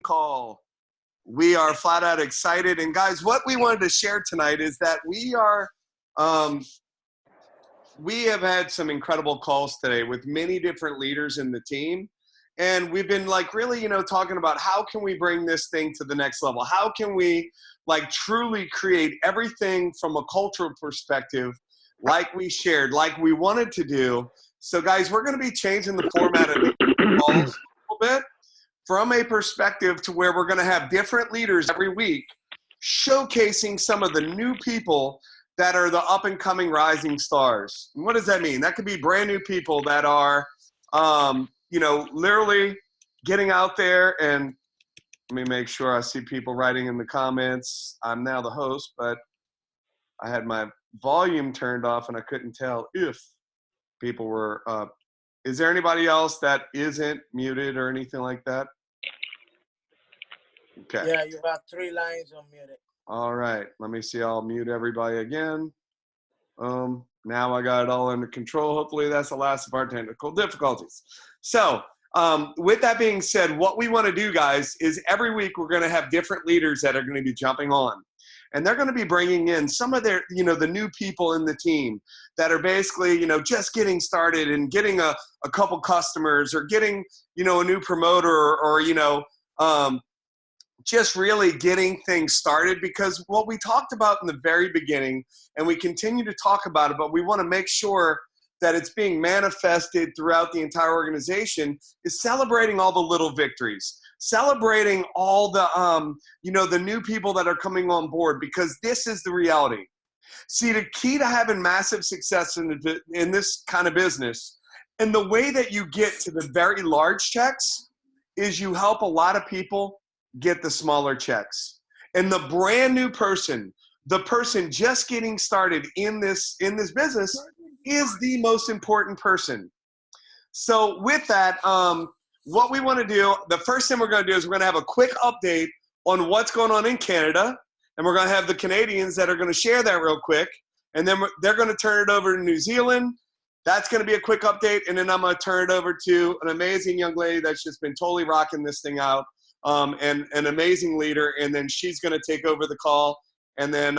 call. We are flat out excited. And guys, what we wanted to share tonight is that we have had some incredible calls today with many different leaders in the team. And we've been like really, talking about how can we bring this thing to the next level? How can we like truly create everything from a cultural perspective, like we shared, like we wanted to do. So guys, we're going to be changing the format of the calls a little bit from a perspective to where we're going to have different leaders every week showcasing some of the new people that are the up and coming rising stars. And what does that mean? That could be brand new people that are, literally getting out there. And let me make sure I see people writing in the comments. I'm now the host, but I had my volume turned off and I couldn't tell if people were up. Is there anybody else that isn't muted or anything like that? Okay. Yeah, you have 3 lines unmuted. All right. Let me see. I'll mute everybody again. Now I got it all under control. Hopefully that's the last of our technical difficulties. So with that being said, what we want to do, guys, is every week we're going to have different leaders that are going to be jumping on. And they're going to be bringing in some of their, the new people in the team that are basically, just getting started and getting a couple customers or getting, a new promoter or just really getting things started. Because what we talked about in the very beginning, and we continue to talk about it, but we want to make sure that it's being manifested throughout the entire organization, is celebrating all the little victories, celebrating all the, the new people that are coming on board, because this is the reality. See, the key to having massive success in this kind of business, and the way that you get to the very large checks, is you help a lot of people get the smaller checks. And the brand new person, the person just getting started in this business, is the most important person. So with that, what we want to do, the first thing we're going to do is we're going to have a quick update on what's going on in Canada. And we're going to have the Canadians that are going to share that real quick. And then they're going to turn it over to New Zealand. That's going to be a quick update. And then I'm going to turn it over to an amazing young lady that's just been totally rocking this thing out. And an amazing leader. And then she's going to take over the call. And then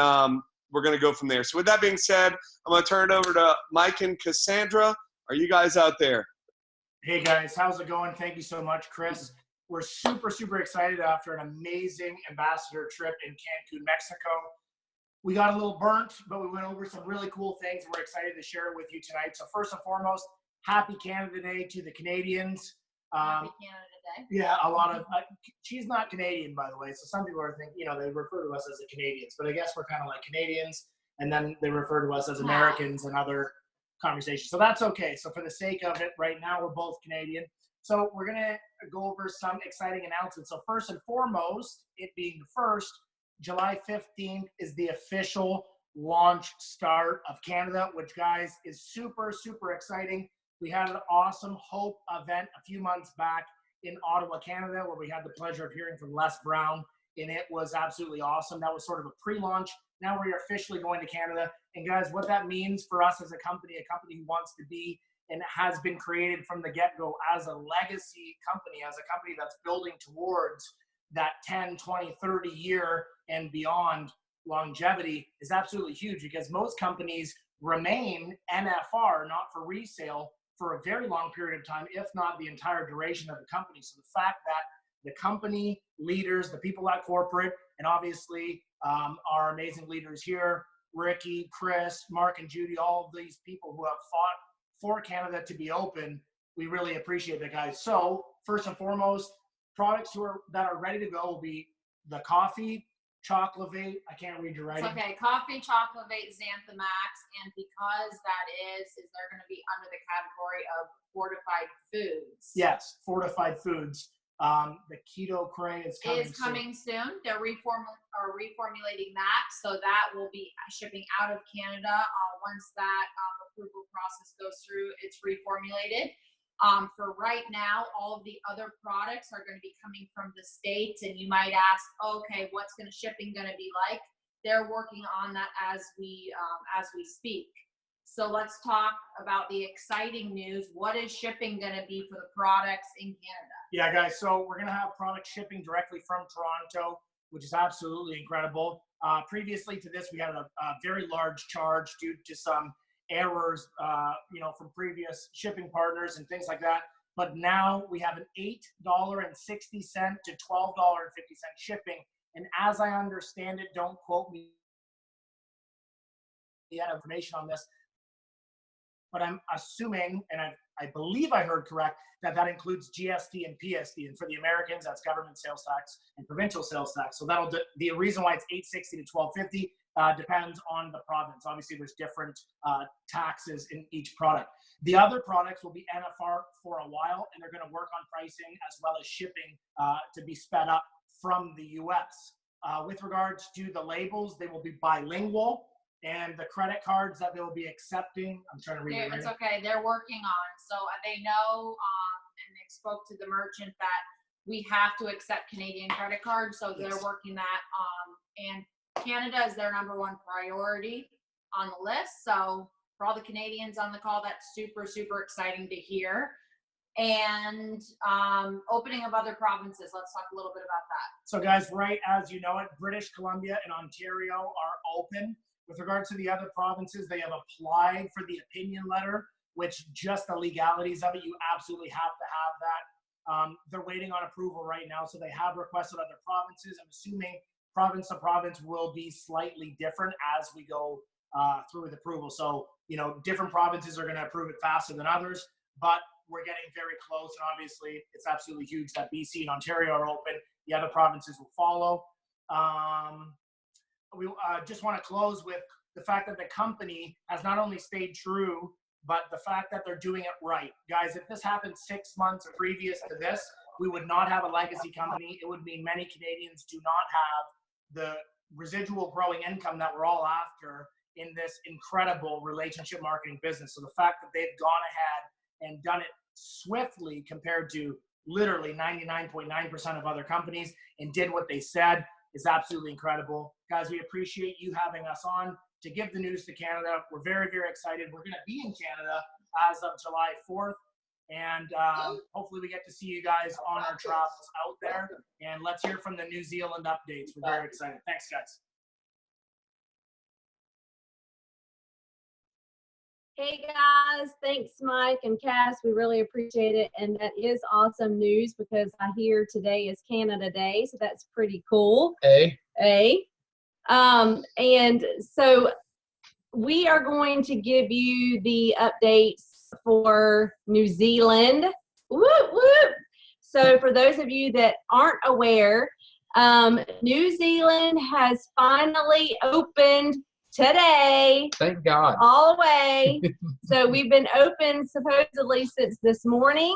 we're going to go from there. So with that being said, I'm going to turn it over to Mike and Cassandra. Are you guys out there? Hey guys, how's it going? Thank you so much, Chris. We're super, super excited after an amazing ambassador trip in Cancun, Mexico. We got a little burnt, but we went over some really cool things. We're excited to share it with you tonight. So first and foremost, happy Canada Day to the Canadians. Happy Canada Day. Yeah, a lot of, she's not Canadian, by the way. So some people are thinking, they refer to us as the Canadians, but I guess we're kind of like Canadians. And then they refer to us as Americans and other conversations. So that's okay. So for the sake of it, right now we're both Canadian. So we're going to go over some exciting announcements. So first and foremost, it being the first, July 15th is the official launch start of Canada, which, guys, is super, super exciting. We had an awesome Hope event a few months back in Ottawa, Canada, where we had the pleasure of hearing from Les Brown, and it was absolutely awesome. That was sort of a pre-launch. Now we are officially going to Canada. And guys, what that means for us as a company who wants to be and has been created from the get-go as a legacy company, as a company that's building towards that 10, 20, 30 year and beyond longevity, is absolutely huge, because most companies remain NFR, not for resale, for a very long period of time, if not the entire duration of the company. So the fact that the company leaders, the people at corporate, and obviously our amazing leaders here, Ricky, Chris, Mark, and Judy, all of these people who have fought for Canada to be open, we really appreciate that, guys. So first and foremost, products that are ready to go will be the coffee, Chocolate, I can't read your writing. It's okay. Coffee, Chocolate, Xantha Max, and because that is they're going to be under the category of fortified foods. Yes, fortified foods. The Keto Cray is coming soon. They're reformulating that, so that will be shipping out of Canada. Once that approval process goes through, it's reformulated. For right now, all of the other products are going to be coming from the States, and you might ask, okay, what's shipping going to be like? They're working on that as we speak. So let's talk about the exciting news. What is shipping going to be for the products in Canada? Yeah, guys. So we're gonna have product shipping directly from Toronto, which is absolutely incredible. Previously to this, we had a very large charge due to some errors, from previous shipping partners and things like that. But now we have an $8.60 to $12.50 shipping. And as I understand it, don't quote me yet information on this, but I'm assuming, and I believe I heard correct, that includes GST and PSD. And for the Americans, that's government sales tax and provincial sales tax. So that'll the reason why it's $8.60 to $12.50 depends on the province. Obviously, there's different taxes in each product. The other products will be NFR for a while, and they're going to work on pricing as well as shipping to be sped up from the US. With regards to the labels, they will be bilingual. And the credit cards that they will be accepting, I'm trying to read it right It's now. okay. They're working on. So they know, and they spoke to the merchant that we have to accept Canadian credit cards. So they're Yes. working that. And Canada is their #1 priority on the list. So for all the Canadians on the call, that's super, super exciting to hear. And opening of other provinces. Let's talk a little bit about that. So guys, right as you know it, British Columbia and Ontario are open. With regards to the other provinces, they have applied for the opinion letter, which just the legalities of it, you absolutely have to have that. They're waiting on approval right now, so they have requested other provinces. I'm assuming province to province will be slightly different as we go through with approval. So, different provinces are going to approve it faster than others, but we're getting very close, and obviously it's absolutely huge that BC and Ontario are open. The other provinces will follow. We just want to close with the fact that the company has not only stayed true, but the fact that they're doing it right. Guys, if this happened 6 months previous to this, we would not have a legacy company. It would mean many Canadians do not have the residual growing income that we're all after in this incredible relationship marketing business. So the fact that they've gone ahead and done it swiftly compared to literally 99.9% of other companies and did what they said is absolutely incredible. Guys, we appreciate you having us on to give the news to Canada. We're very, very excited. We're going to be in Canada as of July 4th. And hopefully we get to see you guys on our travels out there. And let's hear from the New Zealand updates. We're very excited. Thanks, guys. Hey guys, thanks Mike and Cass. We really appreciate it. And that is awesome news because I hear today is Canada Day, so that's pretty cool. And so we are going to give you the updates for New Zealand. Whoop, whoop. So for those of you that aren't aware, New Zealand has finally opened today. Thank God. All the way. So we've been open supposedly since this morning.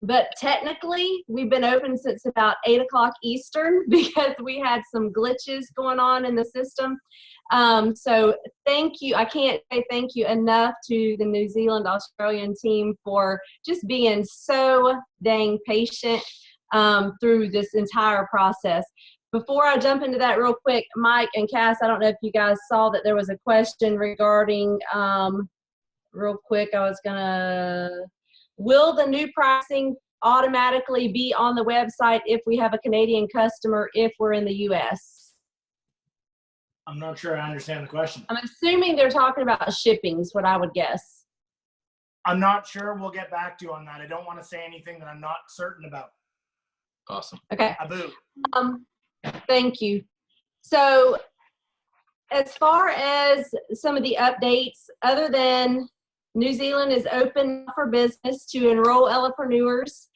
But technically we've been open since about 8 o'clock Eastern because we had some glitches going on in the system. So thank you. I can't say thank you enough to the New Zealand Australian team for just being so dang patient through this entire process. Before I jump into that real quick, Mike and Cass, I don't know if you guys saw that there was a question regarding, real quick, will the new pricing automatically be on the website if we have a Canadian customer if we're in the US? I'm not sure I understand the question. I'm assuming they're talking about shipping is what I would guess. I'm not sure. We'll get back to you on that. I don't want to say anything that I'm not certain about. Awesome. Okay. Abu. Thank you. So as far as some of the updates, other than New Zealand is open for business to enroll Elapreneurs,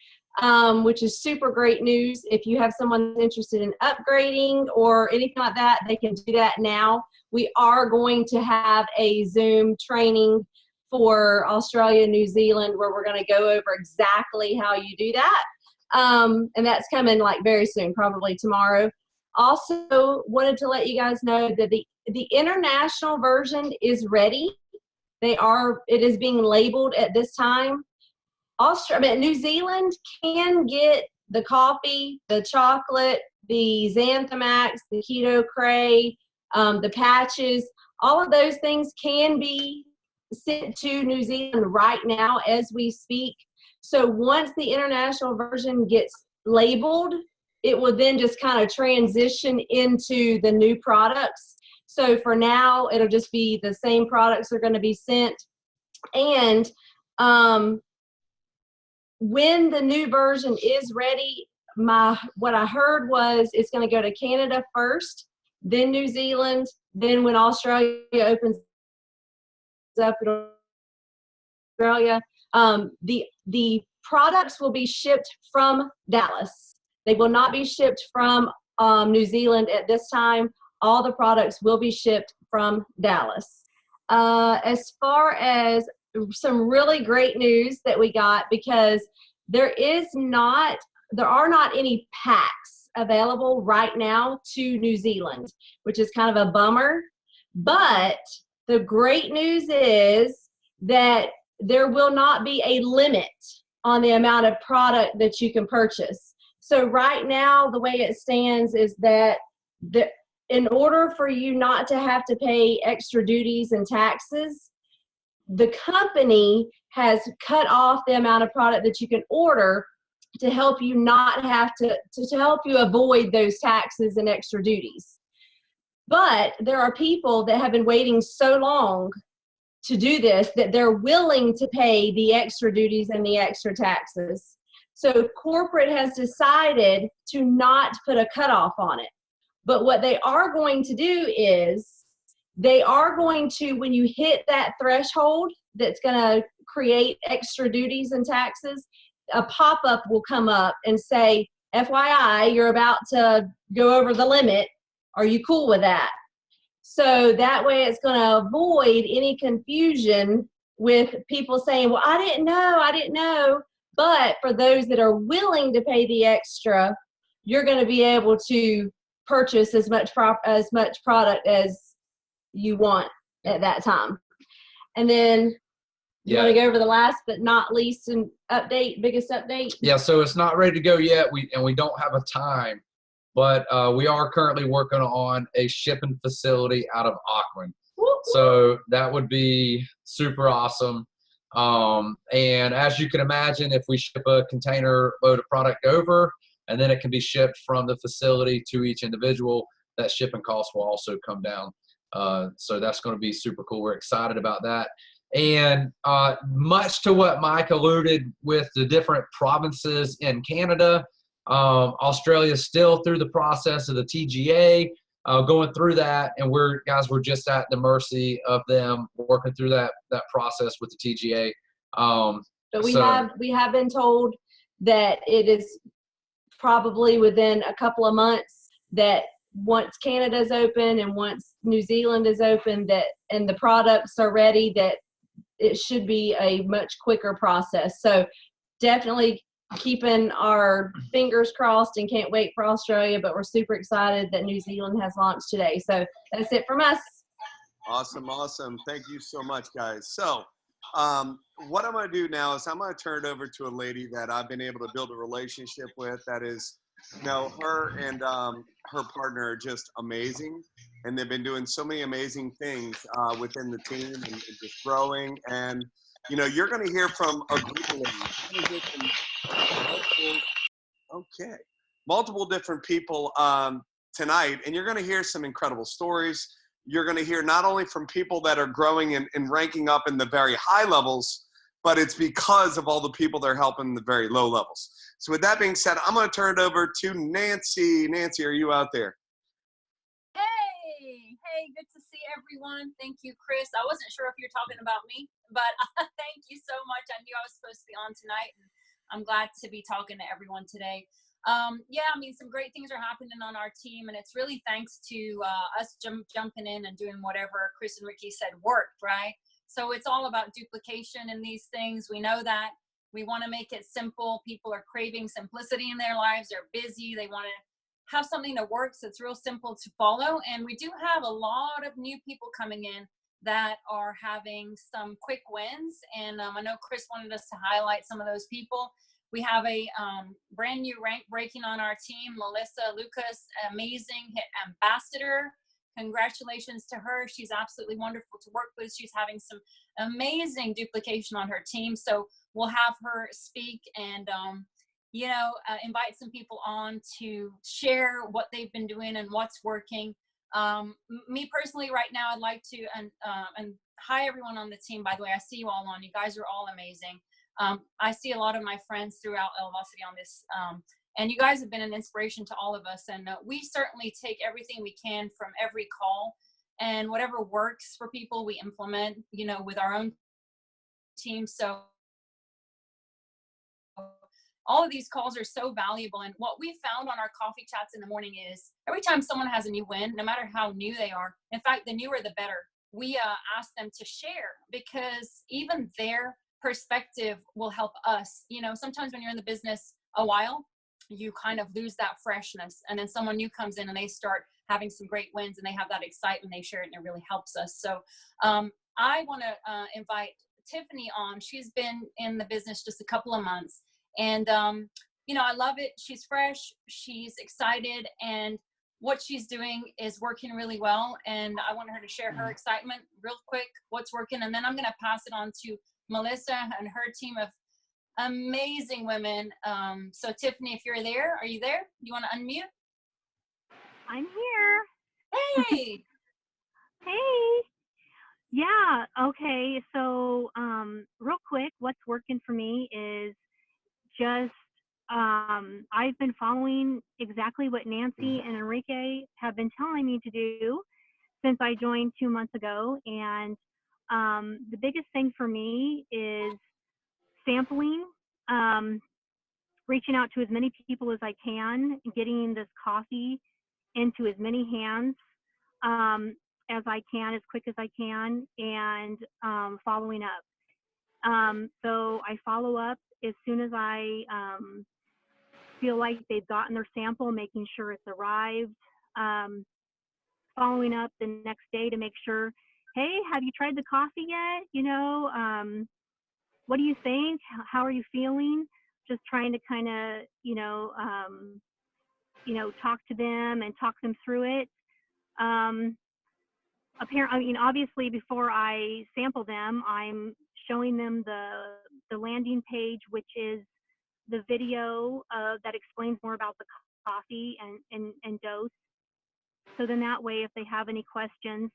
which is super great news. If you have someone interested in upgrading or anything like that, they can do that now. We are going to have a Zoom training for Australia and New Zealand where we're going to go over exactly how you do that. And that's coming like very soon, probably tomorrow. Also wanted to let you guys know that the international version is ready. It is being labeled at this time. New Zealand can get the coffee, the chocolate, the Xanthamax, the Keto Cray, the patches. All of those things can be sent to New Zealand right now as we speak. So once the international version gets labeled, it will then just kind of transition into the new products. So for now, it'll just be the same products are going to be sent. And when the new version is ready, what I heard was it's going to go to Canada first, then New Zealand, then when Australia opens up in Australia, the products will be shipped from Dallas. They will not be shipped from New Zealand at this time. All the products will be shipped from Dallas. As far as some really great news that we got, because there are not any packs available right now to New Zealand, which is kind of a bummer. But the great news is that there will not be a limit on the amount of product that you can purchase. So right now, the way it stands is that in order for you not to have to pay extra duties and taxes, the company has cut off the amount of product that you can order to help you not have to help you avoid those taxes and extra duties. But there are people that have been waiting so long to do this that they're willing to pay the extra duties and the extra taxes. So corporate has decided to not put a cutoff on it. But what they are going to do is they are going to, when you hit that threshold that's going to create extra duties and taxes, a pop-up will come up and say, FYI, you're about to go over the limit. Are you cool with that? So that way it's going to avoid any confusion with people saying, well, I didn't know. But for those that are willing to pay the extra, you're going to be able to purchase as much product as you want at that time. And then you want to go over the last but not least and biggest update? Yeah, so it's not ready to go yet. We don't have a time, but we are currently working on a shipping facility out of Auckland. So that would be super awesome. And as you can imagine, if we ship a container load of product over, and then it can be shipped from the facility to each individual, that shipping cost will also come down. So that's going to be super cool. We're excited about that. And much to what Mike alluded with the different provinces in Canada, Australia is still through the process of the TGA, going through that, and we're just at the mercy of them working through that process with the TGA. But we have been told that it is probably within a couple of months that once Canada's open and once New Zealand is open, that and the products are ready, that it should be a much quicker process. So definitely keeping our fingers crossed and can't wait for Australia, but we're super excited that New Zealand has launched today. So that's it from us. Awesome. Thank you so much, guys. So what I'm going to do now is I'm going to turn it over to a lady that I've been able to build a relationship with. That is, her and her partner are just amazing, and they've been doing so many amazing things within the team and just growing. And you're going to hear from a group of ladies. Multiple different people tonight, and you're going to hear some incredible stories. You're going to hear not only from people that are growing and ranking up in the very high levels, but it's because of all the people they're helping in the very low levels. So with that being said, I'm going to turn it over to Nancy. Nancy, are you out there? Hey, good to see everyone. Thank you, Chris. I wasn't sure if you're talking about me, but thank you so much. I knew I was supposed to be on tonight, and I'm glad to be talking to everyone today. Some great things are happening on our team, and it's really thanks to us jumping in and doing whatever Chris and Ricky said worked, right? So it's all about duplication in these things. We know that. We want to make it simple. People are craving simplicity in their lives. They're busy. They want to have something that works that's real simple to follow. And we do have a lot of new people coming in that are having some quick wins. And I know Chris wanted us to highlight some of those people. We have a brand new rank breaking on our team, Melissa Lucas, amazing ambassador congratulations to her. She's absolutely wonderful to work with. She's having some amazing duplication on her team. So we'll have her speak and, invite some people on to share what they've been doing and what's working. Me personally, right now, I'd like to, and hi everyone on the team, by the way. I see you all on. You guys are all amazing. I see a lot of my friends throughout Elevacity on this, and you guys have been an inspiration to all of us. And we certainly take everything we can from every call, and whatever works for people, we implement, with our own team. So all of these calls are so valuable. And what we found on our coffee chats in the morning is every time someone has a new win, no matter how new they are, in fact, the newer the better, we ask them to share, because even their perspective will help us. Sometimes when you're in the business a while, you kind of lose that freshness, and then someone new comes in and they start having some great wins and they have that excitement, they share it, and it really helps us. So I want to invite Tiffany on. She's been in the business just a couple of months, and I love it. She's fresh, she's excited, and what she's doing is working really well. And I want her to share her excitement real quick, what's working, and then I'm going to pass it on to Melissa and her team of amazing women. So Tiffany, if you're there, are you there? You want to unmute? I'm here. Hey. Hey. Yeah. Okay. So, real quick, what's working for me is just, I've been following exactly what Nancy and Enrique have been telling me to do since I joined 2 months ago. And, the biggest thing for me is sampling, reaching out to as many people as I can, getting this coffee into as many hands as I can, as quick as I can, and following up. So I follow up as soon as I feel like they've gotten their sample, making sure it's arrived. Following up the next day to make sure, hey, have you tried the coffee yet? What do you think? How are you feeling? Just trying to kind of, talk to them and talk them through it. Obviously, before I sample them, I'm showing them the landing page, which is the video that explains more about the coffee and dose. So then that way, if they have any questions,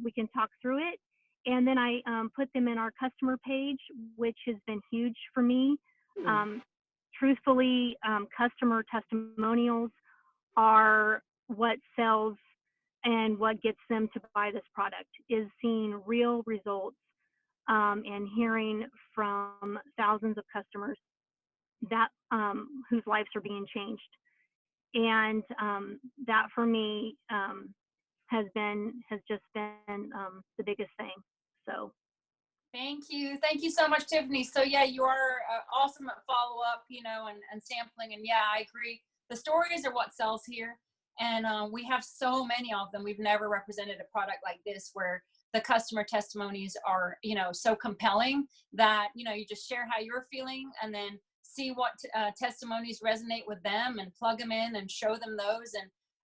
we can talk through it. And then I put them in our customer page, which has been huge for me. Truthfully, customer testimonials are what sells and what gets them to buy this product, is seeing real results and hearing from thousands of customers that whose lives are being changed. And that for me has just been the biggest thing. So Thank you so much, Tiffany. So yeah, you are awesome at follow-up, and sampling. And yeah, I agree, the stories are what sells here. And we have so many of them. We've never represented a product like this where the customer testimonies are, so compelling that, you just share how you're feeling and then see what testimonies resonate with them and plug them in and show them those.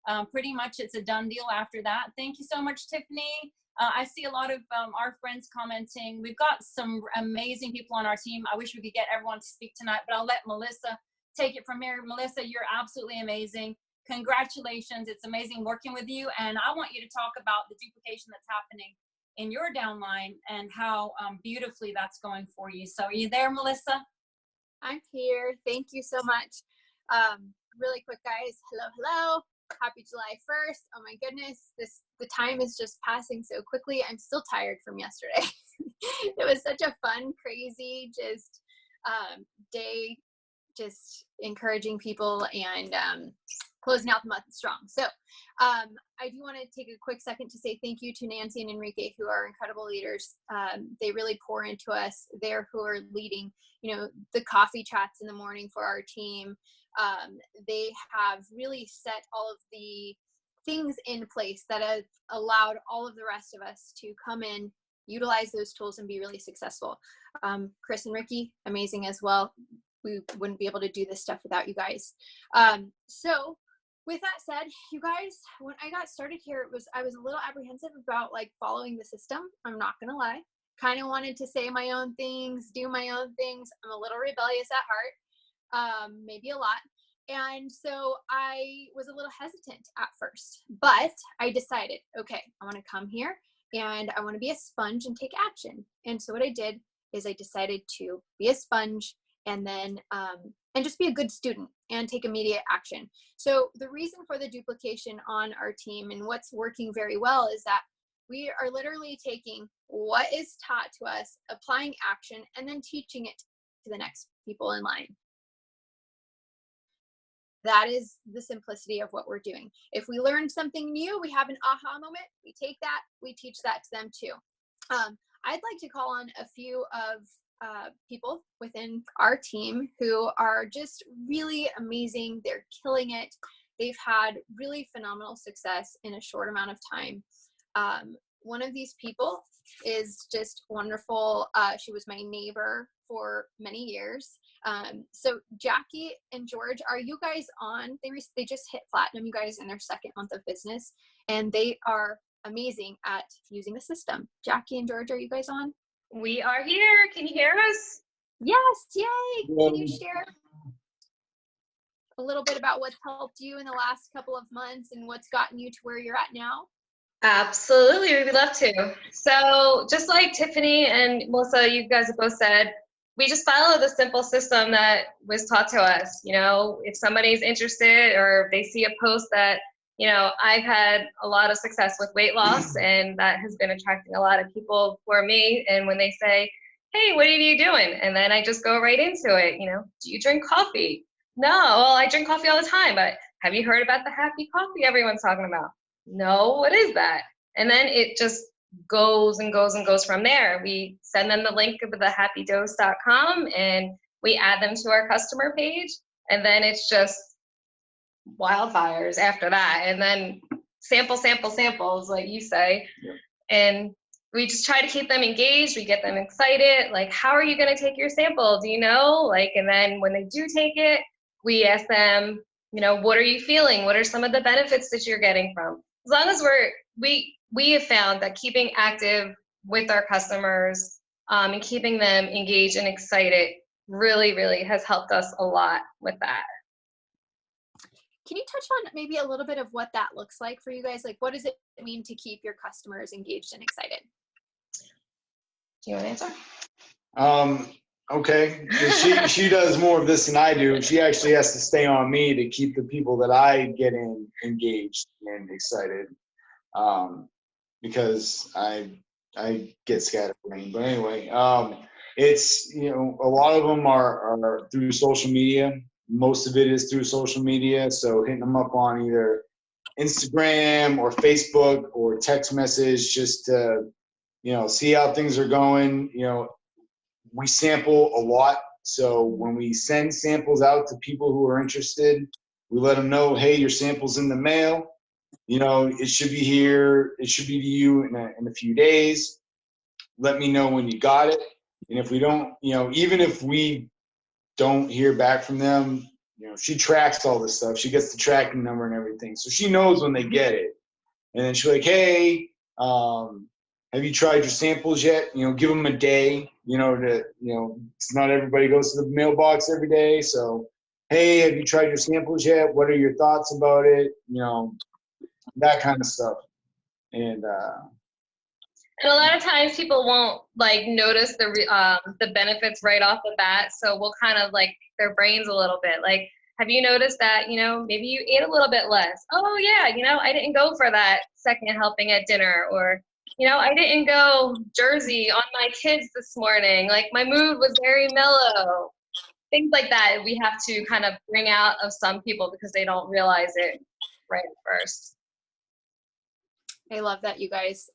And pretty much it's a done deal after that. Thank you so much, Tiffany. I see a lot of our friends commenting. We've got some amazing people on our team. I wish we could get everyone to speak tonight, but I'll let Melissa take it from here. Melissa, you're absolutely amazing. Congratulations. It's amazing working with you. And I want you to talk about the duplication that's happening in your downline and how beautifully that's going for you. So are you there, Melissa? I'm here. Thank you so much. Really quick, guys. Hello. Happy July 1st. Oh my goodness. The time is just passing so quickly. I'm still tired from yesterday. It was such a fun, crazy, just day, just encouraging people and closing out the month strong. So I do want to take a quick second to say thank you to Nancy and Enrique, who are incredible leaders. They really pour into us. They're who are leading, the coffee chats in the morning for our team. They have really set all of the things in place that have allowed all of the rest of us to come in, utilize those tools, and be really successful. Chris and Ricky, amazing as well. We wouldn't be able to do this stuff without you guys. So with that said, you guys, when I got started here, I was a little apprehensive about like following the system. I'm not gonna lie. Kind of wanted to say my own things, do my own things. I'm a little rebellious at heart, maybe a lot. And so I was a little hesitant at first, but I decided, okay, I want to come here and I want to be a sponge and take action. And so what I did is I decided to be a sponge and then and just be a good student and take immediate action. So the reason for the duplication on our team and what's working very well is that we are literally taking what is taught to us, applying action, and then teaching it to the next people in line. That is the simplicity of what we're doing. If we learn something new, we have an aha moment, we take that, we teach that to them too. I'd like to call on a few of people within our team who are just really amazing. They're killing it. They've had really phenomenal success in a short amount of time. One of these people is just wonderful. She was my neighbor for many years. So Jackie and George, are you guys on? They just hit platinum, you guys, in their second month of business, and they are amazing at using the system. Jackie and George, are you guys on? We are here. Can you hear us? Yes, yay! Can you share a little bit about what's helped you in the last couple of months and what's gotten you to where you're at now? Absolutely, we'd love to. So just like Tiffany and Melissa, you guys have both said, we just follow the simple system that was taught to us. You know, if somebody's interested or if they see a post that, you know, I've had a lot of success with weight loss and that has been attracting a lot of people for me. And when they say, hey, what are you doing? And then I just go right into it. You know, do you drink coffee? No, well, I drink coffee all the time, but have you heard about the happy coffee everyone's talking about? No, what is that? And then it just goes and goes and goes from there. We send them the link of the happydose.com and we add them to our customer page. And then it's just wildfires after that. And then samples, like you say. Yep. And we just try to keep them engaged. We get them excited. Like, how are you going to take your sample? Do you know? Like, and then when they do take it, we ask them, you know, what are you feeling? What are some of the benefits that you're getting from? As long as we have found that keeping active with our customers and keeping them engaged and excited really, really has helped us a lot with that. Can you touch on maybe a little bit of what that looks like for you guys? Like, what does it mean to keep your customers engaged and excited? Do you want to answer? Okay. She does more of this than I do. She actually has to stay on me to keep the people that I get in engaged and excited, because I get scatterbrained. But anyway, it's, you know, a lot of them are through social media. Most of it is through social media. So hitting them up on either Instagram or Facebook or text message just to, you know, see how things are going. You know, we sample a lot. So when we send samples out to people who are interested, we let them know, hey, your sample's in the mail. You know, it should be here. It should be to you in a few days. Let me know when you got it. And if we don't, you know, even if we don't hear back from them, you know, she tracks all this stuff. She gets the tracking number and everything. So she knows when they get it. And then she's like, hey, have you tried your samples yet? You know, give them a day, you know, it's not everybody goes to the mailbox every day. So, hey, have you tried your samples yet? What are your thoughts about it? You know, that kind of stuff. And a lot of times people won't like notice the benefits right off the bat. So we'll kind of like their brains a little bit. Like, have you noticed that, you know, maybe you ate a little bit less? Oh yeah, you know, I didn't go for that second helping at dinner, or, you know, I didn't go Jersey on my kids this morning. Like my mood was very mellow. Things like that we have to kind of bring out of some people because they don't realize it right at first. I love that, you guys.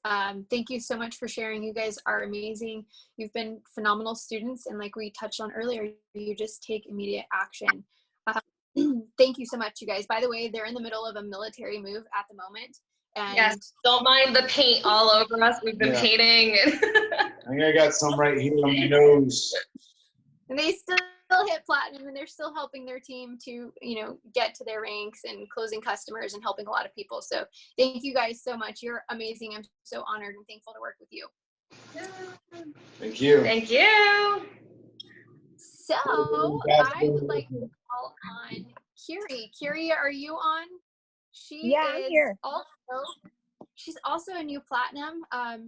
Thank you so much for sharing. You guys are amazing. You've been phenomenal students. And like we touched on earlier, you just take immediate action. Thank you so much, you guys. By the way, they're in the middle of a military move at the moment. And yes, don't mind the paint all over us. We've been painting. I think I got some right here on my nose. And they still still hit platinum and they're still helping their team to, get to their ranks and closing customers and helping a lot of people. So thank you guys so much. You're amazing. I'm so honored and thankful to work with you. Thank you. Thank you. So I would like to call on Kiri. Kiri, are you on? I'm here. She's also a new platinum.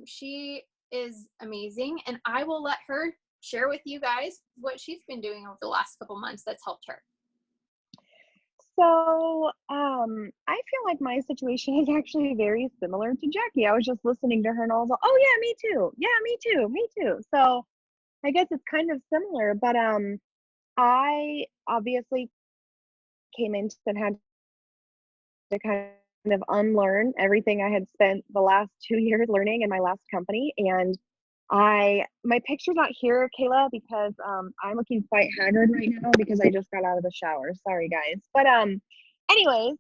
She is amazing, and I will let her share with you guys what she's been doing over the last couple months that's helped her. So I feel like my situation is actually very similar to Jackie. I was just listening to her and I was like, oh yeah, me too. Yeah, me too. Me too. So I guess it's kind of similar, but I obviously came into and had to kind of unlearn everything I had spent the last 2 years learning in my last company. And my picture's not here, Kayla, because I'm looking quite haggard right now because I just got out of the shower. Sorry, guys. But anyways,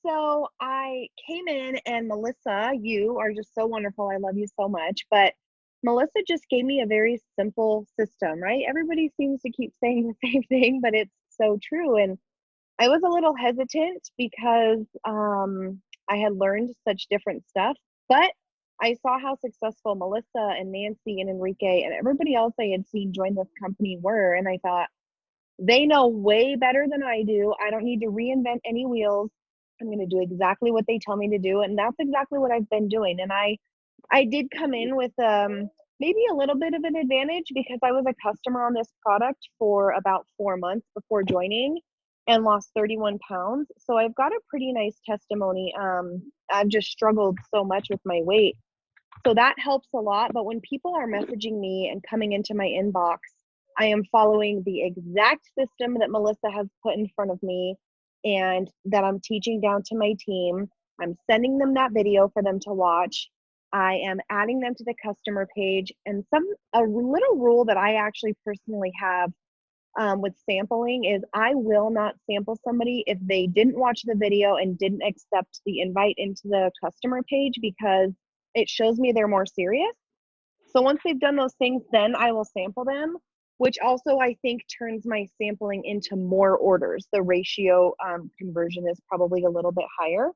so I came in and Melissa, you are just so wonderful. I love you so much. But Melissa just gave me a very simple system, right? Everybody seems to keep saying the same thing, but it's so true. And I was a little hesitant because I had learned such different stuff, but I saw how successful Melissa and Nancy and Enrique and everybody else I had seen join this company were. And I thought, they know way better than I do. I don't need to reinvent any wheels. I'm going to do exactly what they tell me to do. And that's exactly what I've been doing. And I did come in with maybe a little bit of an advantage because I was a customer on this product for about 4 months before joining and lost 31 pounds. So I've got a pretty nice testimony. I've just struggled so much with my weight. So that helps a lot. But when people are messaging me and coming into my inbox, I am following the exact system that Melissa has put in front of me and that I'm teaching down to my team. I'm sending them that video for them to watch. I am adding them to the customer page. And a little rule that I actually personally have with sampling is I will not sample somebody if they didn't watch the video and didn't accept the invite into the customer page, because it shows me they're more serious. So once they've done those things, then I will sample them, which also I think turns my sampling into more orders. The ratio conversion is probably a little bit higher.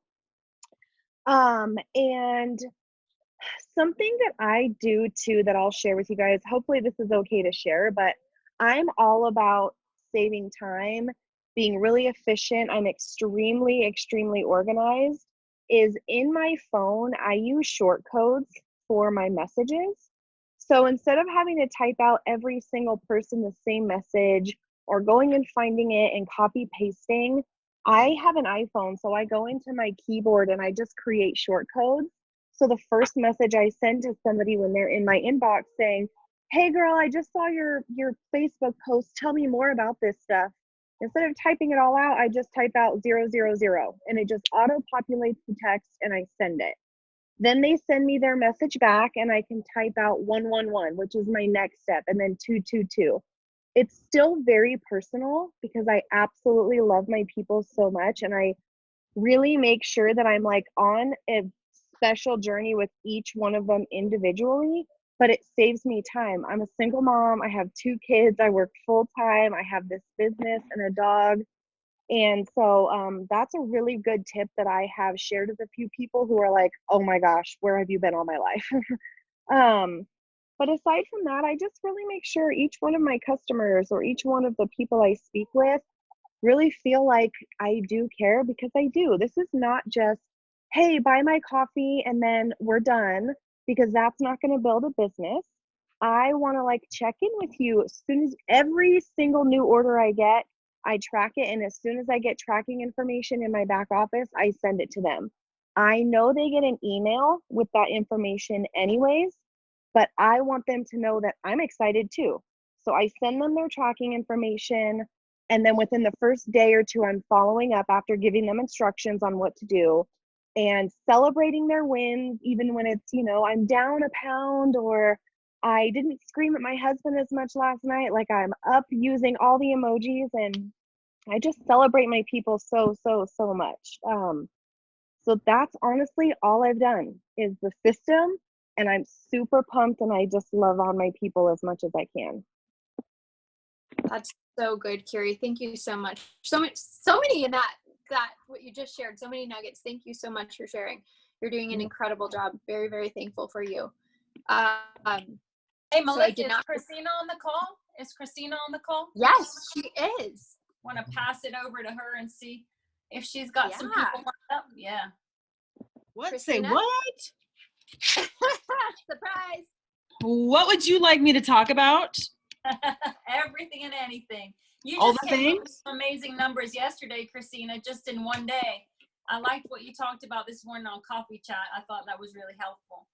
And something that I do too that I'll share with you guys, hopefully this is okay to share, but I'm all about saving time, being really efficient. I'm extremely, extremely organized. Is in my phone, I use short codes for my messages. So instead of having to type out every single person the same message or going and finding it and copy pasting, I have an iPhone. So I go into my keyboard and I just create short codes. So the first message I send to somebody when they're in my inbox saying, hey girl, I just saw your Facebook post. Tell me more about this stuff. Instead of typing it all out, I just type out 000 and it just auto-populates the text and I send it. Then they send me their message back and I can type out 111, which is my next step, and then 222. It's still very personal because I absolutely love my people so much. And I really make sure that I'm like on a special journey with each one of them individually, but it saves me time. I'm a single mom. I have 2 kids. I work full time. I have this business and a dog. And so that's a really good tip that I have shared with a few people who are like, oh my gosh, where have you been all my life? But aside from that, I just really make sure each one of my customers or each one of the people I speak with really feel like I do care, because I do. This is not just, hey, buy my coffee and then we're done, because that's not going to build a business. I want to like check in with you as soon as every single new order I get, I track it. And as soon as I get tracking information in my back office, I send it to them. I know they get an email with that information anyways, but I want them to know that I'm excited too. So I send them their tracking information. And then within the first day or two, I'm following up after giving them instructions on what to do and celebrating their wins, even when it's, I'm down a pound or I didn't scream at my husband as much last night. Like I'm up using all the emojis, and I just celebrate my people so much. So that's honestly all I've done is the system, and I'm super pumped and I just love on my people as much as I can. That's So good, Curie. Thank you so much. So many in that what you just shared. So many nuggets. Thank you so much for sharing. You're doing an incredible job. Very, very thankful for you. Hey, Melissa, is Christina on the call? Is Christina on the call? Yes, she is. Want to pass it over to her and see if she's got some people lined up? Yeah. What? Christina? Say what? Surprise. What would you like me to talk about? Everything and anything. You All just the came up with things? some amazing numbers yesterday, Christina, just in one day. I liked what you talked about this morning on Coffee Chat. I thought that was really helpful.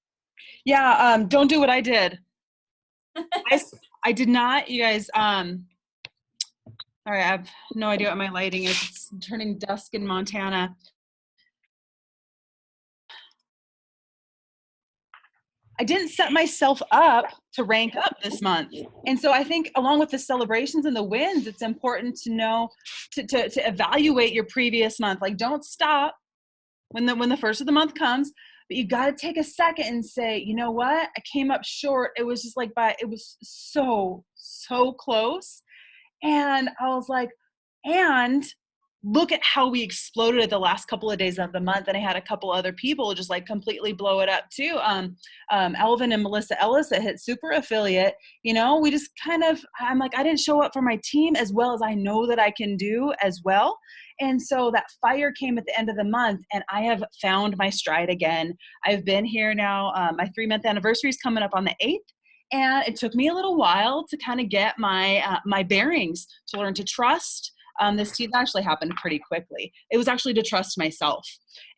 Yeah, don't do what I did. I did not, you guys. All right, I have no idea what my lighting is. It's turning dusk in Montana. I didn't set myself up to rank up this month. And so I think along with the celebrations and the wins, it's important to know, to evaluate your previous month. Like, don't stop when the first of the month comes, but you got to take a second and say, you know what? I came up short. It was just like, it was so close. And I was like, and look at how we exploded the last couple of days of the month. And I had a couple other people just like completely blow it up too. Elvin and Melissa Ellis that hit super affiliate, you know, we just kind of, I'm like, I didn't show up for my team as well as I know that I can do as well. And so that fire came at the end of the month, and I have found my stride again. I've been here now. My 3-month anniversary is coming up on the 8th. And it took me a little while to kind of get my bearings, to learn to trust. This team actually happened pretty quickly. It was actually to trust myself.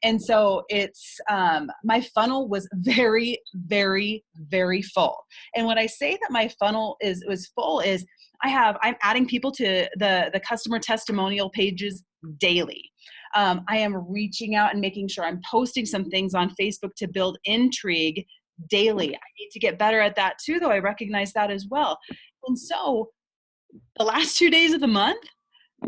And so it's, my funnel was very, very, very full. And when I say that my funnel was full is I'm adding people to the customer testimonial pages daily. I am reaching out and making sure I'm posting some things on Facebook to build intrigue daily. I need to get better at that too, though. I recognize that as well. And so the last 2 days of the month,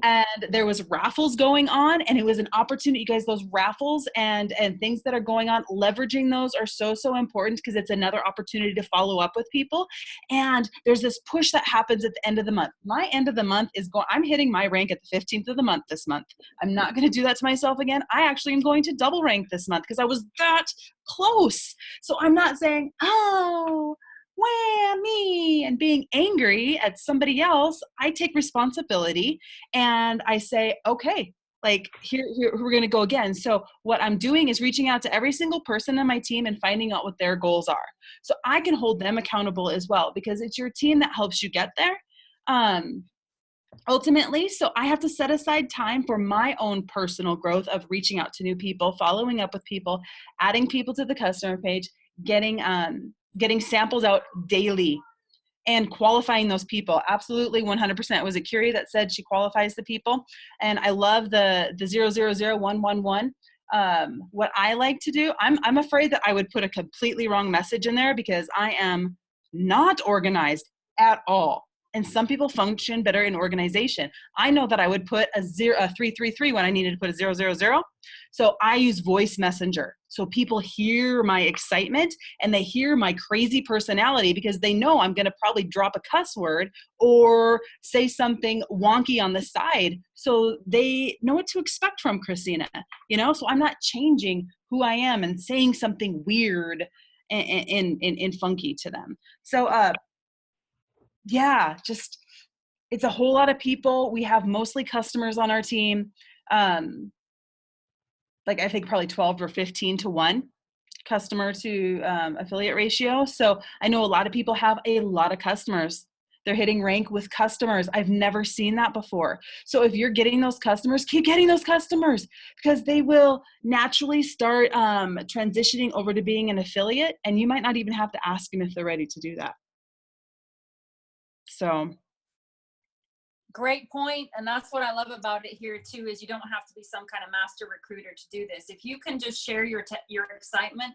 and there was raffles going on, and it was an opportunity. You guys, those raffles and things that are going on, leveraging those are so important, because it's another opportunity to follow up with people. And there's this push that happens at the end of the month. My end of the month is I'm hitting my rank at the 15th of the month this month. I'm not going to do that to myself again. I actually am going to double rank this month because I was that close. So I'm not saying, oh, me, and being angry at somebody else. I take responsibility and I say, okay, like here we're going to go again. So what I'm doing is reaching out to every single person on my team and finding out what their goals are, so I can hold them accountable as well, because it's your team that helps you get there. Ultimately, so I have to set aside time for my own personal growth of reaching out to new people, following up with people, adding people to the customer page, getting samples out daily, and qualifying those people. Absolutely 100%. Was it Curie that said she qualifies the people? And I love the 000111. What I like to do, I'm afraid that I would put a completely wrong message in there, because I am not organized at all. And some people function better in organization. I know that I would put a 333 when I needed to put a 000. So I use voice messenger. So people hear my excitement and they hear my crazy personality, because they know I'm going to probably drop a cuss word or say something wonky on the side. So they know what to expect from Christina, you know? So I'm not changing who I am and saying something weird and funky to them. So, yeah, just, it's a whole lot of people. We have mostly customers on our team. Like I think probably 12 or 15 to 1 customer to affiliate ratio. So I know a lot of people have a lot of customers. They're hitting rank with customers. I've never seen that before. So if you're getting those customers, keep getting those customers, because they will naturally start transitioning over to being an affiliate, and you might not even have to ask them if they're ready to do that. So great point. And that's what I love about it here too, is you don't have to be some kind of master recruiter to do this. If you can just share your excitement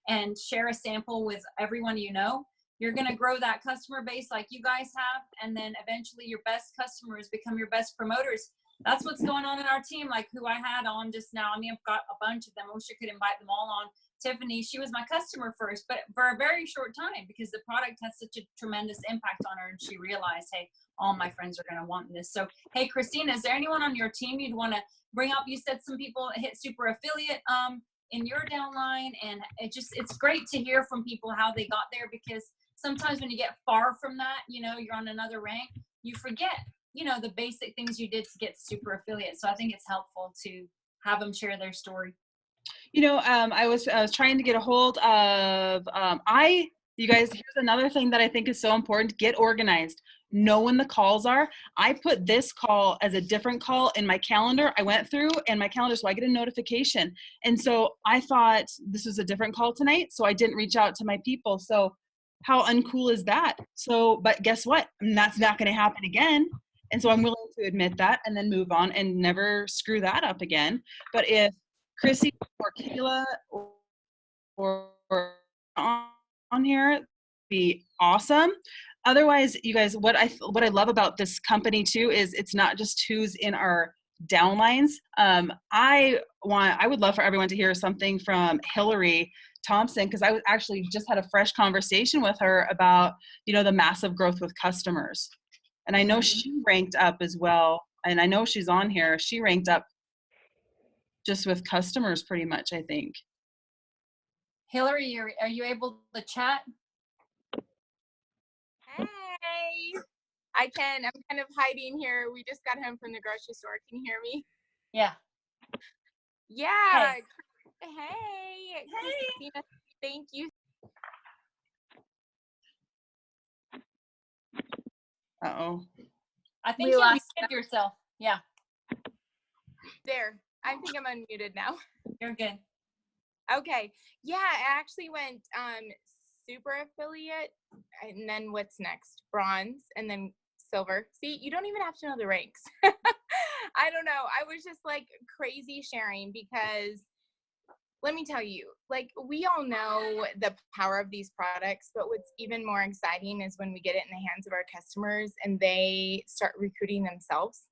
and share a sample with everyone you know, you're going to grow that customer base like you guys have. And then eventually your best customers become your best promoters, that's what's going on in our team. Like who I had on just now. I mean, I've got a bunch of them. I wish I could invite them all on. Tiffany, she was my customer first, but for a very short time because the product has such a tremendous impact on her, and she realized, hey, all my friends are going to want this. So, hey, Christina, is there anyone on your team you'd want to bring up? You said some people hit super affiliate in your downline, and it's great to hear from people how they got there, because sometimes when you get far from that, you know, you're on another rank, you forget, you know, the basic things you did to get to super affiliate. So I think it's helpful to have them share their story. You know, I was trying to get a hold of, you guys, here's another thing that I think is so important. Get organized. Know when the calls are. I put this call as a different call in my calendar. I went through and my calendar, so I get a notification. And so I thought this was a different call tonight, so I didn't reach out to my people. So how uncool is that? So, but guess what? That's not going to happen again. And so I'm willing to admit that and then move on and never screw that up again. But if Chrissy or Kayla or on here, be awesome. Otherwise, you guys, what I love about this company too is it's not just who's in our downlines. I would love for everyone to hear something from Hillary Thompson, because I was actually just had a fresh conversation with her about, you know, the massive growth with customers. And I know she ranked up as well. And I know she's on here. She ranked up just with customers pretty much, I think. Hillary, are you able to chat? Hey, I can. I'm kind of hiding here. We just got home from the grocery store. Can you hear me? Yeah. Yeah. Hey. Christina, thank you. Uh-oh. I think you muted yourself. Yeah. There. I think I'm unmuted now. You're good. Okay. Yeah, I actually went super affiliate, and then what's next? Bronze, and then silver. See, you don't even have to know the ranks. I don't know. I was just like crazy sharing, because let me tell you, like, we all know the power of these products, but what's even more exciting is when we get it in the hands of our customers and they start recruiting themselves.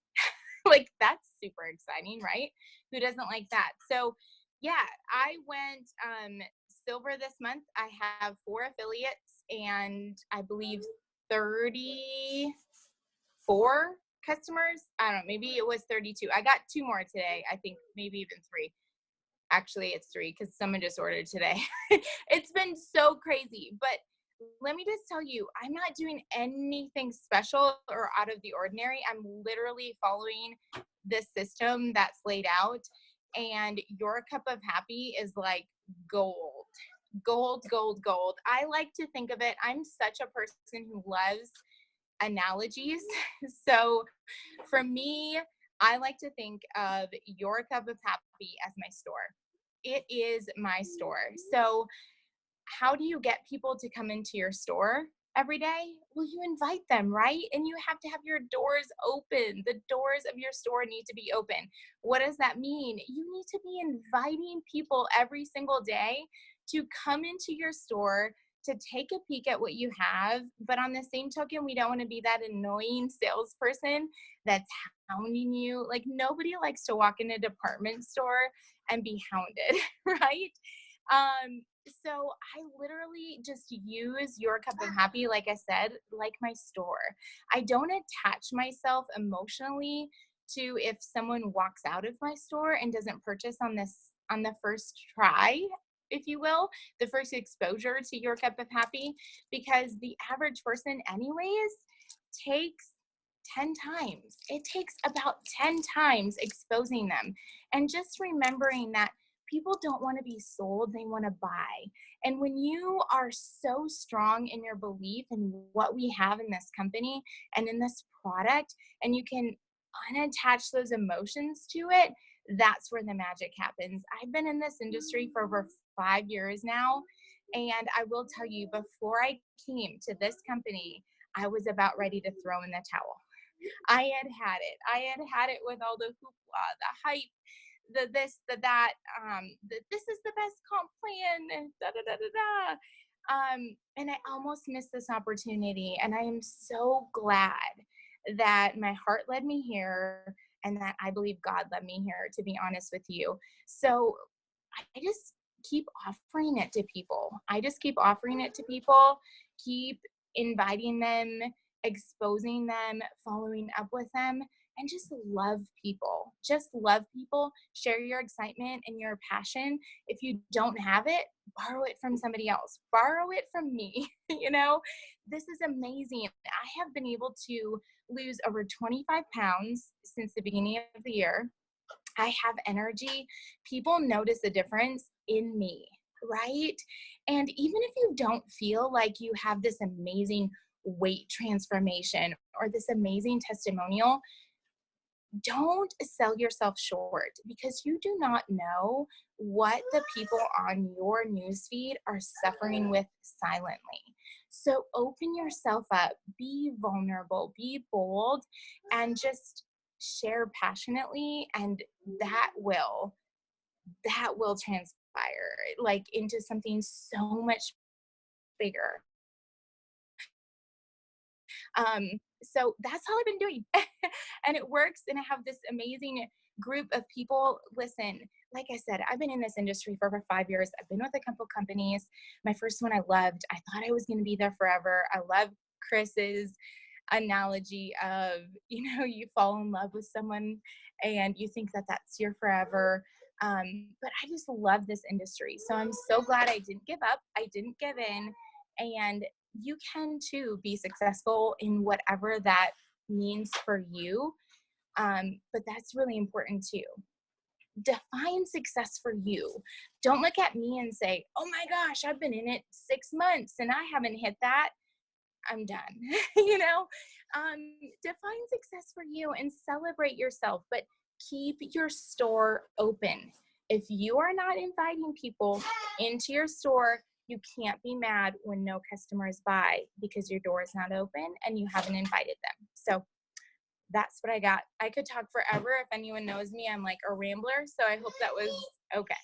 Like, that's super exciting, right? Who doesn't like that? So yeah, I went silver this month. I have 4 affiliates and I believe 34 customers. I don't know, maybe it was 32. I got 2 more today. I think maybe even 3. Actually, it's 3 because someone just ordered today. It's been so crazy. But let me just tell you, I'm not doing anything special or out of the ordinary. I'm literally following the system that's laid out. And your cup of happy is like gold. Gold, gold, gold. I like to think of it, I'm such a person who loves analogies. So for me, I like to think of your cup of happy as my store. It is my store. So how do you get people to come into your store every day? Well, you invite them, right? And you have to have your doors open. The doors of your store need to be open. What does that mean? You need to be inviting people every single day to come into your store, to take a peek at what you have. But on the same token, we don't want to be that annoying salesperson that's hounding you. Like, nobody likes to walk in a department store and be hounded, right? So I literally just use your cup of happy, like I said, like my store. I don't attach myself emotionally to if someone walks out of my store and doesn't purchase on the first try, if you will, the first exposure to your cup of happy, because the average person anyways takes 10 times. It takes about 10 times exposing them. And just remembering that people don't want to be sold, they want to buy. And when you are so strong in your belief in what we have in this company and in this product, and you can unattach those emotions to it, that's where the magic happens. I've been in this industry for over 5 years now, and I will tell you, before I came to this company, I was about ready to throw in the towel. I had it. I had it with all the hoopla, the hype, the this, the that, this is the best comp plan, da da da da da. And I almost missed this opportunity, and I am so glad that my heart led me here, and that I believe God led me here, to be honest with you. So I just keep offering it to people. Keep inviting them, exposing them, following up with them, and just love people. Just love people. Share your excitement and your passion. If you don't have it, borrow it from somebody else. Borrow it from me. You know, this is amazing. I have been able to lose over 25 pounds since the beginning of the year. I have energy. People notice a difference in me, right? And even if you don't feel like you have this amazing weight transformation or this amazing testimonial, don't sell yourself short, because you do not know what the people on your newsfeed are suffering with silently. So open yourself up, be vulnerable, be bold, and just share passionately, and that will transpire like into something so much bigger. So that's all I've been doing. And it works, and I have this amazing group of people. Listen, like I said, I've been in this industry for over 5 years. I've been with a couple companies. My first one I loved. I thought I was going to be there forever. I love Chris's analogy of, you fall in love with someone and you think that that's your forever. But I just love this industry. So I'm so glad I didn't give up. I didn't give in. And you can too be successful in whatever that means for you. But that's really important too. Define success for you. Don't look at me and say, oh my gosh, I've been in it 6 months and I haven't hit that. I'm done. Define success for you and celebrate yourself, but keep your store open. If you are not inviting people into your store, you can't be mad when no customers buy because your door is not open and you haven't invited them. So that's what I got. I could talk forever. If anyone knows me, I'm like a rambler. So I hope that was okay.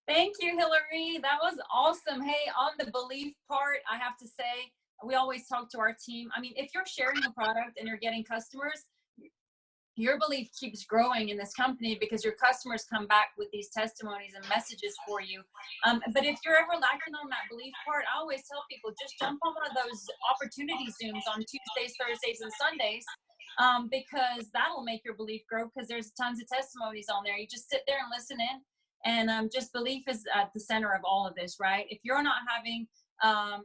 Thank you, Hillary. That was awesome. Hey, on the belief part, I have to say, we always talk to our team. I mean, if you're sharing a product and you're getting customers, your belief keeps growing in this company because your customers come back with these testimonies and messages for you. But if you're ever lacking on that belief part, I always tell people, just jump on one of those opportunity Zooms on Tuesdays, Thursdays, and Sundays, because that'll make your belief grow, because there's tons of testimonies on there. You just sit there and listen in, and just belief is at the center of all of this, right? If you're not having a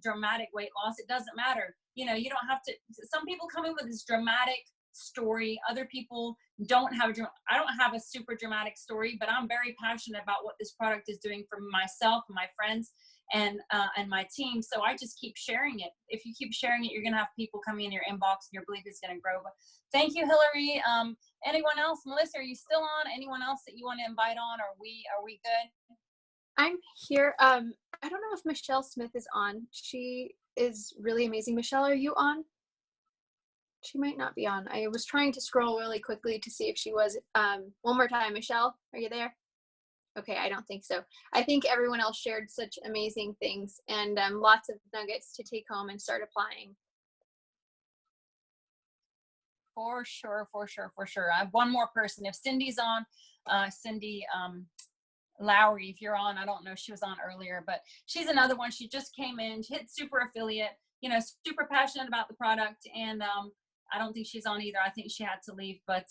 dramatic weight loss, it doesn't matter. You don't have to. Some people come in with this dramatic story. Other people don't have I don't have a super dramatic story, but I'm very passionate about what this product is doing for myself and my friends and my team. So I just keep sharing it. If you keep sharing it, you're gonna have people coming in your inbox and your belief is gonna grow. But thank you, Hillary. Anyone else? Melissa, are you still on? Anyone else that you want to invite on? Are we good? I'm here. I don't know if Michelle Smith is on. She is really amazing. Michelle, are you on? She might not be on. I was trying to scroll really quickly to see if she was. One more time, Michelle, are you there? Okay, I don't think so. I think everyone else shared such amazing things and lots of nuggets to take home and start applying. For sure. I have one more person. If Cindy's on, Cindy Lowry, if you're on, I don't know if she was on earlier, but she's another one. She just came in, she hit super affiliate, super passionate about the product, and I don't think she's on either. I think she had to leave. But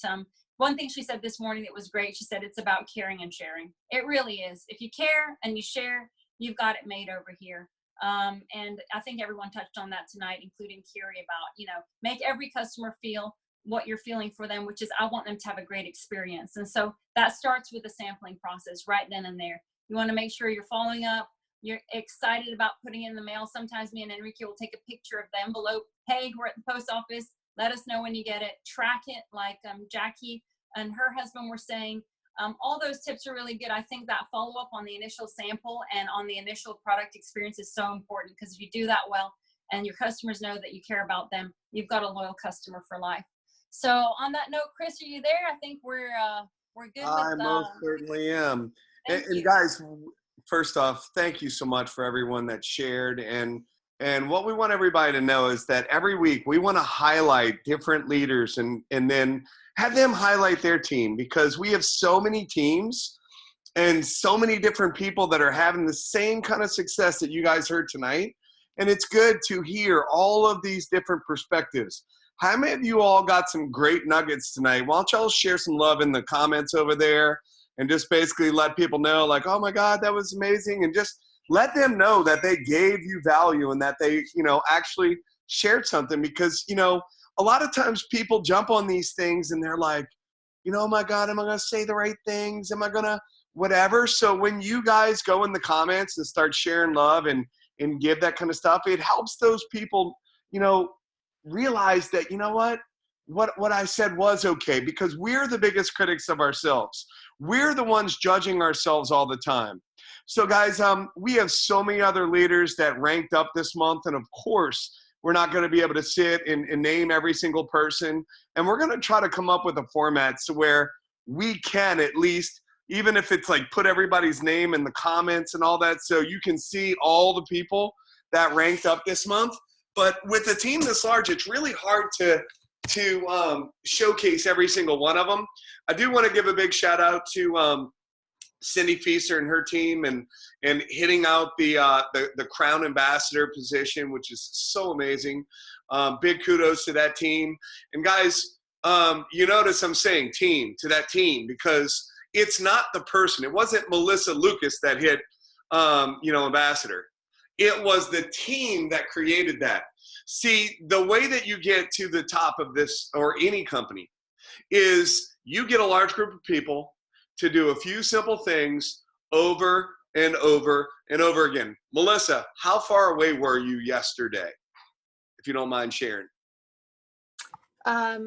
one thing she said this morning that was great, she said it's about caring and sharing. It really is. If you care and you share, you've got it made over here. And I think everyone touched on that tonight, including Kiri, about, make every customer feel what you're feeling for them, which is I want them to have a great experience. And so that starts with the sampling process right then and there. You want to make sure you're following up. You're excited about putting it in the mail. Sometimes me and Enrique will take a picture of the envelope. Hey, we're at the post office. Let us know when you get it. Track it, like Jackie and her husband were saying. All those tips are really good. I think that follow-up on the initial sample and on the initial product experience is so important, because if you do that well and your customers know that you care about them, you've got a loyal customer for life. So on that note, Chris, are you there? I think we're good. I most certainly am. And guys, first off, thank you so much for everyone that shared. And what we want everybody to know is that every week we want to highlight different leaders and then have them highlight their team, because we have so many teams and so many different people that are having the same kind of success that you guys heard tonight. And it's good to hear all of these different perspectives. How many of you all got some great nuggets tonight? Why don't y'all share some love in the comments over there and just basically let people know, like, oh my God, that was amazing. And just let them know that they gave you value and that they, actually shared something. Because, a lot of times people jump on these things and they're like, oh my God, am I going to say the right things? Am I going to whatever? So when you guys go in the comments and start sharing love and give that kind of stuff, it helps those people, realize that, what I said was okay, because we're the biggest critics of ourselves. We're the ones judging ourselves all the time. So guys, we have so many other leaders that ranked up this month. And of course, we're not going to be able to sit and name every single person. And we're going to try to come up with a format so where we can at least, even if it's like put everybody's name in the comments and all that, so you can see all the people that ranked up this month. But with a team this large, it's really hard to showcase every single one of them. I do want to give a big shout out to Cindy Feaster and her team and hitting out the Crown Ambassador position, which is so amazing. Big kudos to that team. And guys, you notice I'm saying team to that team, because it's not the person. It wasn't Melissa Lucas that hit, Ambassador. It was the team that created that. See, the way that you get to the top of this or any company is you get a large group of people to do a few simple things over and over and over again. Melissa, how far away were you yesterday, if you don't mind sharing? I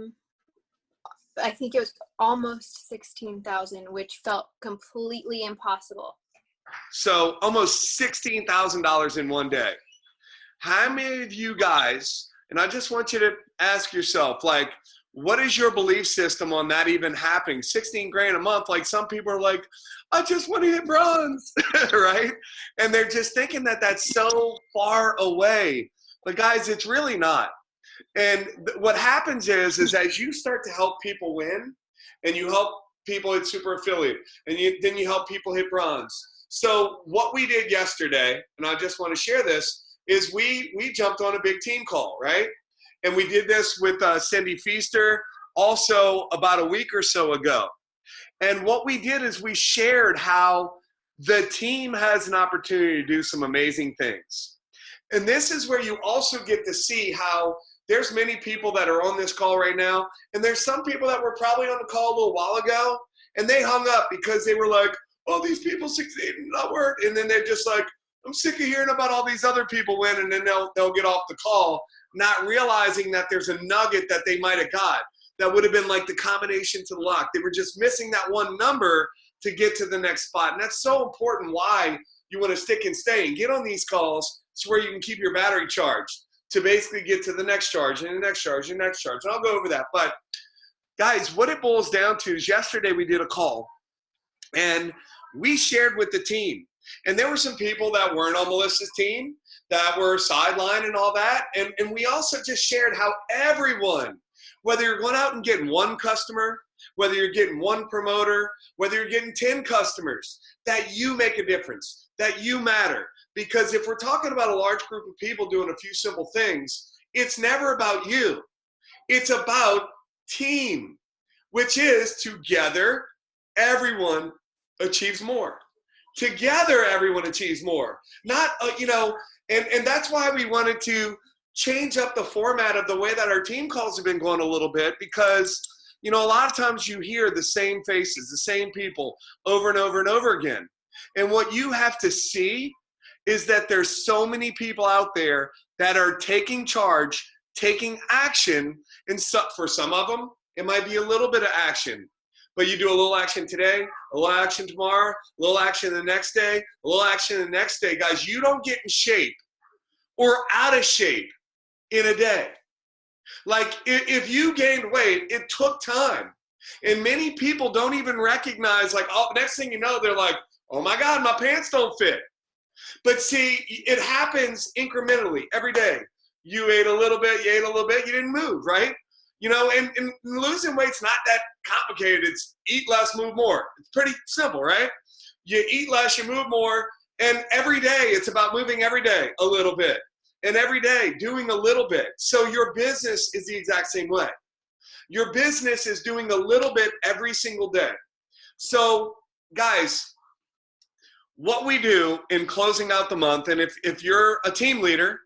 think it was almost 16,000, which felt completely impossible. So almost $16,000 in one day. How many of you guys, and I just want you to ask yourself, like, what is your belief system on that even happening? 16 grand a month. Like, some people are like, I just want to hit bronze, right? And they're just thinking that that's so far away. But guys, it's really not. And what happens is as you start to help people win, and you help people hit super affiliate, and then you help people hit bronze. So what we did yesterday, and I just want to share this, is we jumped on a big team call, right? And we did this with Cindy Feaster also about a week or so ago. And what we did is we shared how the team has an opportunity to do some amazing things. And this is where you also get to see how there's many people that are on this call right now, and there's some people that were probably on the call a little while ago, and they hung up because they were like, oh, these people succeed and not work. And then they're just like, I'm sick of hearing about all these other people win, and then they'll get off the call, not realizing that there's a nugget that they might have got that would have been like the combination to the lock. They were just missing that one number to get to the next spot. And that's so important why you want to stick and stay and get on these calls so where you can keep your battery charged to basically get to the next charge and the next charge and the next charge. And I'll go over that. But guys, what it boils down to is yesterday we did a call and we shared with the team. And there were some people that weren't on Melissa's team that were sidelined and all that. And we also just shared how everyone, whether you're going out and getting one customer, whether you're getting one promoter, whether you're getting 10 customers, that you make a difference, that you matter. Because if we're talking about a large group of people doing a few simple things, it's never about you. It's about team, which is together, everyone achieves more. Together, everyone achieves more. Not, and that's why we wanted to change up the format of the way that our team calls have been going a little bit, because, a lot of times you hear the same faces, the same people over and over and over again. And what you have to see is that there's so many people out there that are taking charge, taking action, and for some of them, it might be a little bit of action. But you do a little action today, a little action tomorrow, a little action the next day, a little action the next day. Guys, you don't get in shape or out of shape in a day. Like, if you gained weight, it took time. And many people don't even recognize, like, oh, next thing you know, they're like, oh my God, my pants don't fit. But see, it happens incrementally every day. You ate a little bit, you didn't move, right? You know, and losing weight's not that complicated. It's eat less, move more. It's pretty simple, right? You eat less, you move more, and every day it's about moving every day a little bit, and every day doing a little bit. So your business is the exact same way. Your business is doing a little bit every single day. So guys, what we do in closing out the month, and if you're a team leader,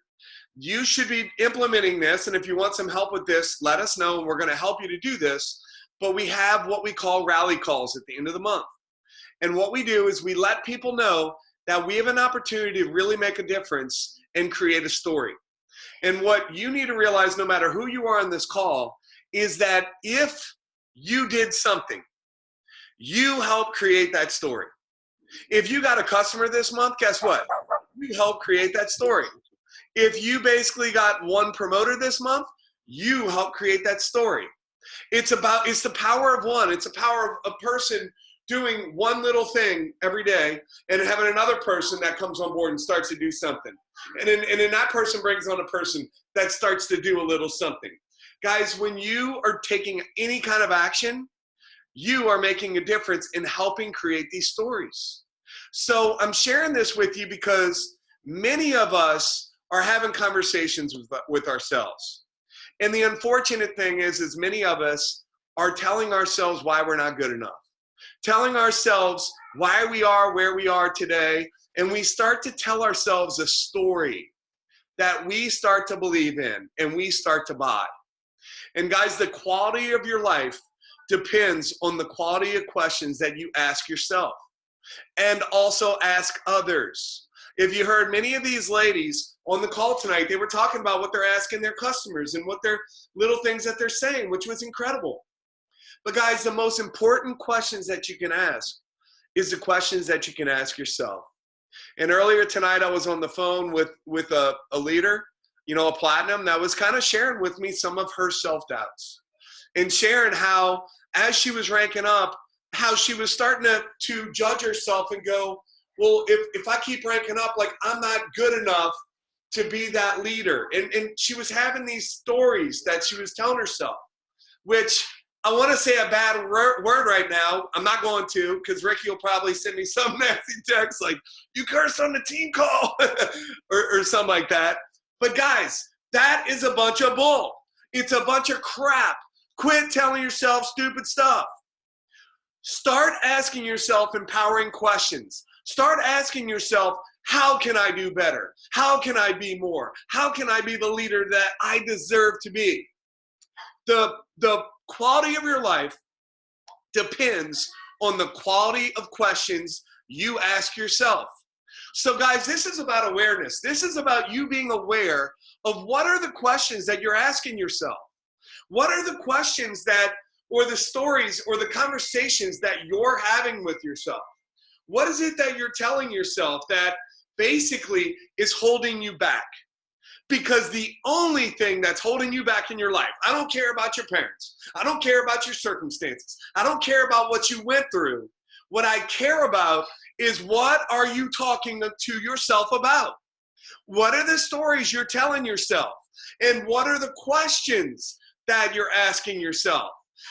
you should be implementing this, and if you want some help with this, let us know, and we're going to help you to do this. But we have what we call rally calls at the end of the month. And what we do is we let people know that we have an opportunity to really make a difference and create a story. And what you need to realize, no matter who you are on this call, is that if you did something, you help create that story. If you got a customer this month, guess what? You help create that story. If you basically got one promoter this month, you help create that story. It's the power of one. It's the power of a person doing one little thing every day and having another person that comes on board and starts to do something. And then that person brings on a person that starts to do a little something. Guys, when you are taking any kind of action, you are making a difference in helping create these stories. So I'm sharing this with you because many of us are having conversations with ourselves. And the unfortunate thing is many of us are telling ourselves why we're not good enough, telling ourselves why we are where we are today, and we start to tell ourselves a story that we start to believe in and we start to buy. And guys, the quality of your life depends on the quality of questions that you ask yourself and also ask others. If you heard many of these ladies on the call tonight, they were talking about what they're asking their customers and what their little things that they're saying, which was incredible. But guys, the most important questions that you can ask is the questions that you can ask yourself. And earlier tonight, I was on the phone with a leader, you know, a platinum, that was kind of sharing with me some of her self-doubts and sharing how, as she was ranking up, how she was starting to judge herself and go, well, if I keep ranking up, like, I'm not good enough to be that leader. And she was having these stories that she was telling herself, which I want to say a bad word right now. I'm not going to, because Ricky will probably send me some nasty text like, you cursed on the team call or something like that. But guys, that is a bunch of bull. It's a bunch of crap. Quit telling yourself stupid stuff. Start asking yourself empowering questions. Start asking yourself, how can I do better? How can I be more? How can I be the leader that I deserve to be? The quality of your life depends on the quality of questions you ask yourself. So guys, this is about awareness. This is about you being aware of what are the questions that you're asking yourself. What are the questions that, or the stories or the conversations that you're having with yourself? What is it that you're telling yourself that basically is holding you back? Because the only thing that's holding you back in your life, I don't care about your parents. I don't care about your circumstances. I don't care about what you went through. What I care about is what are you talking to yourself about? What are the stories you're telling yourself? And what are the questions that you're asking yourself?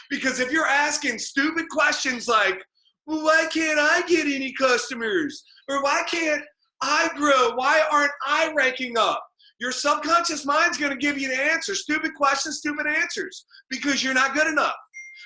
Because if you're asking stupid questions like, well, why can't I get any customers? Or why can't I grow? Why aren't I ranking up? Your subconscious mind's going to give you the answer. Stupid questions, stupid answers. Because you're not good enough.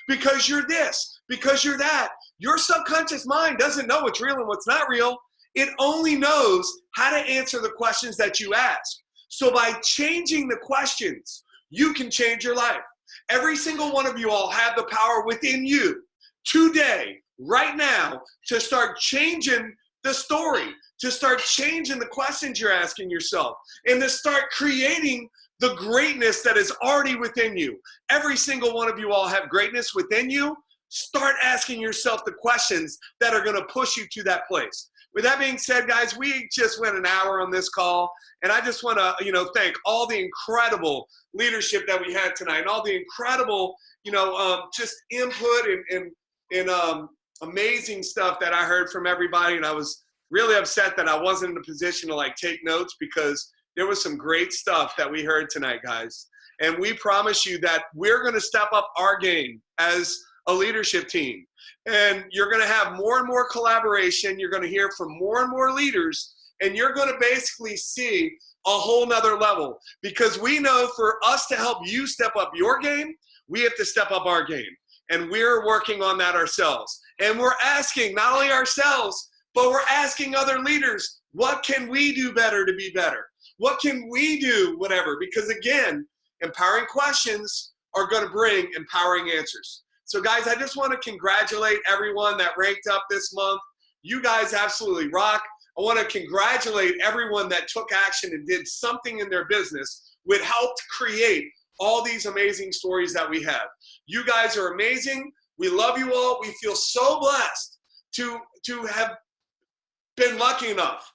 Because you're this. Because you're that. Your subconscious mind doesn't know what's real and what's not real. It only knows how to answer the questions that you ask. So by changing the questions, you can change your life. Every single one of you all have the power within you today, right now, to start changing the story, to start changing the questions you're asking yourself, and to start creating the greatness that is already within you. Every single one of you all have greatness within you. Start asking yourself the questions that are going to push you to that place. With that being said, guys, we just went an hour on this call, and I just want to, thank all the incredible leadership that we had tonight, and all the incredible, just input and amazing stuff that I heard from everybody. And I was really upset that I wasn't in a position to take notes, because there was some great stuff that we heard tonight, guys. And we promise you that we're going to step up our game as a leadership team. And you're going to have more and more collaboration. You're going to hear from more and more leaders. And you're going to basically see a whole nother level. Because we know for us to help you step up your game, we have to step up our game. And we're working on that ourselves. And we're asking not only ourselves, but we're asking other leaders, what can we do better to be better? What can we do, whatever? Because again, empowering questions are going to bring empowering answers. So guys, I just want to congratulate everyone that ranked up this month. You guys absolutely rock. I want to congratulate everyone that took action and did something in their business which helped create all these amazing stories that we have. You guys are amazing. We love you all. We feel so blessed to have been lucky enough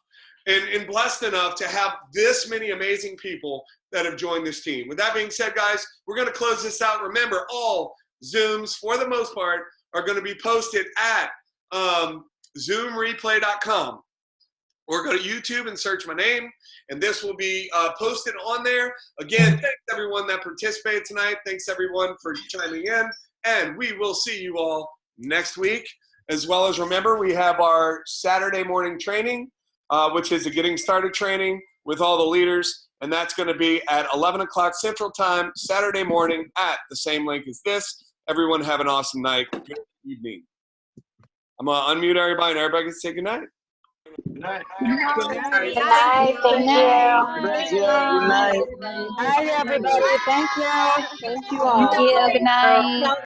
and blessed enough to have this many amazing people that have joined this team. With that being said, guys, we're going to close this out. Remember, all Zooms, for the most part, are going to be posted at zoomreplay.com. Or go to YouTube and search my name, and this will be posted on there. Again, thanks everyone that participated tonight. Thanks everyone for chiming in, and we will see you all next week. As well as remember, we have our Saturday morning training, which is a getting started training with all the leaders, and that's going to be at 11 o'clock Central Time, Saturday morning at the same link as this. Everyone have an awesome night. Good evening. I'm going to unmute everybody, and everybody can say good night. Good night. Good night. Thank you. Good night. Good night, everybody. Thank you. Thank you all. Thank you. Good night.